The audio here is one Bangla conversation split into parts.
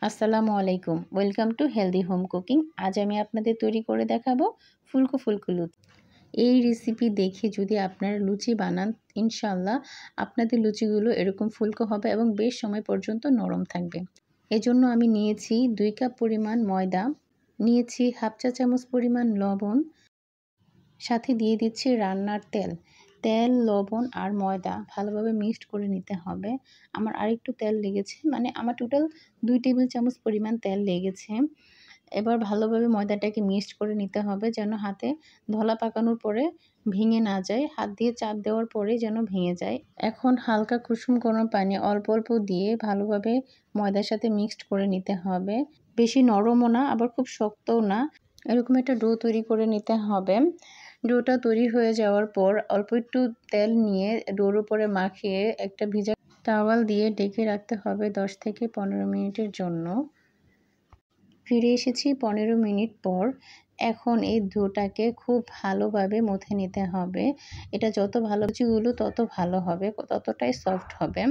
আসসালামু আলাইকুম, welcome to healthy home cooking. আজ আমি আপনাদের তৈরি করে দেখাবো ফুলকো ফুলকো লুচি। এই রেসিপি দেখে যদি আপনারা লুচি বানান, ইনশাল্লাহ আপনাদের লুচিগুলো এরকম ফুলকো হবে এবং বেশ সময় পর্যন্ত নরম থাকবে। এজন্য আমি নিয়েছি 2 কাপ পরিমাণ ময়দা, নিয়েছি হাফ চা চামচ পরিমাণ লবণ, সাথে দিয়ে দিচ্ছি রান্নার তেল। তেল, লবণ আর ময়দা ভালোভাবে মিক্সড করে নিতে হবে। আমার আরেকটু তেল লেগেছে, মানে আমার টোটাল 2 টেবিল চামচ পরিমাণ তেল লেগেছে। এবার ভালোভাবে ময়দাটাকে মিক্সড করে নিতে হবে যেন হাতে ধলা পাকানোর পরে ভেঙে না যায়। হাত দিয়ে চাপ দেওয়ার পরে যেন ভেঙে যায়। এখন হালকা কুসুম গরম পানি অল্প অল্প দিয়ে ভালোভাবে ময়দার সাথে মিক্সড করে নিতে হবে। বেশি নরমও না, আবার খুব শক্তও না, এরকম একটা ডো তৈরি করে নিতে হবে। ডোটা তৈরি হয়ে যাওয়ার পর অল্প একটু তেল নিয়ে ডোর উপরে মাখিয়ে একটা ভিজা টাওয়াল দিয়ে ঢেকে রাখতে হবে 10 থেকে 15 মিনিটের জন্য। ফিরে এসেছি 15 মিনিট পর। এখন এই ডোটাকে খুব ভালোভাবে মথে নিতে হবে। এটা যত ভালো লুচিগুলো তত ভালো হবে, ততটাই সফট হবে।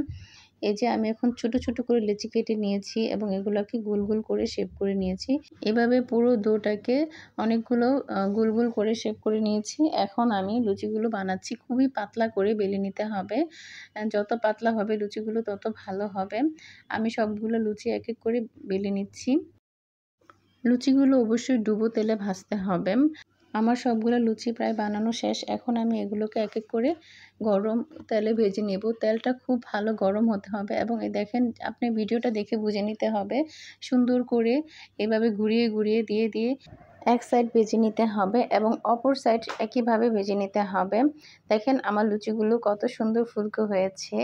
এই যে আমি এখন ছোট ছোট করে লেচি কেটে নিয়েছি এবং এগুলোকে গোল গোল করে শেপ করে নিয়েছি। এভাবে পুরো ডোটাকে অনেকগুলো গোল গোল করে শেপ করে নিয়েছি। এখন আমি লুচিগুলো বানাচ্ছি। খুবই পাতলা করে বেলে নিতে হবে। যত পাতলা হবে লুচিগুলো তত ভালো হবে। আমি সবগুলো লুচি এক এক করে বেলে নিচ্ছি। লুচিগুলো অবশ্যই ডুবো তেলে ভাজতে হবে। আমার সবগুলো লুচি প্রায় বানানো শেষ। এখন আমি এগুলোকে এক এক করে গরম তেলে ভেজে নেব। তেলটা খুব ভালো গরম হতে হবে এবং এই দেখেন, আপনি ভিডিওটা দেখে বুঝে নিতে হবে। সুন্দর করে এভাবে ঘুরিয়ে ঘুরিয়ে দিয়ে এক সাইড ভেজে নিতে হবে এবং অপর সাইড একইভাবে ভেজে নিতে হবে। দেখেন আমার লুচিগুলো কত সুন্দর ফুলকো হয়েছে।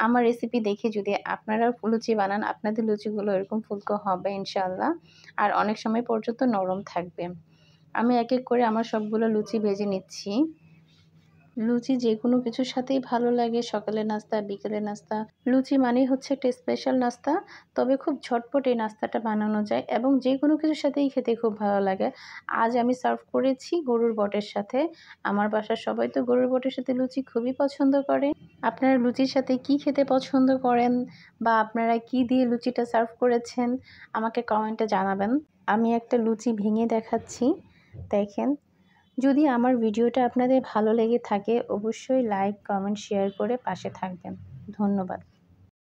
আমার রেসিপি দেখে যদি আপনারা লুচি বানান, আপনাদের লুচিগুলো এরকম ফুলকো হবে ইনশাল্লাহ, আর অনেক সময় পর্যন্ত নরম থাকবে। আমি এক এক করে আমার সবগুলো লুচি ভেজে নিচ্ছি। লুচি যে কোনো কিছুর সাথেই ভালো লাগে, সকালের নাস্তা, বিকেলের নাস্তা। লুচি মানেই হচ্ছে একটা স্পেশাল নাস্তা, তবে খুব ঝটপট এই নাস্তাটা বানানো যায় এবং যে কোনো কিছুর সাথেই খেতে খুব ভালো লাগে। আজ আমি সার্ভ করেছি গরুর বটের সাথে। আমার বাসার সবাই তো গরুর বটের সাথে লুচি খুবই পছন্দ করে। আপনারা লুচির সাথে কি খেতে পছন্দ করেন বা আপনারা কি দিয়ে লুচিটা সার্ভ করেছেন আমাকে কমেন্টে জানাবেন। আমি একটা লুচি ভেঙে দেখাচ্ছি, দেখেন। যদি আমার ভিডিওটা আপনাদের ভালো লেগে থাকে অবশ্যই লাইক, কমেন্ট, শেয়ার করে পাশে থাকবেন। ধন্যবাদ।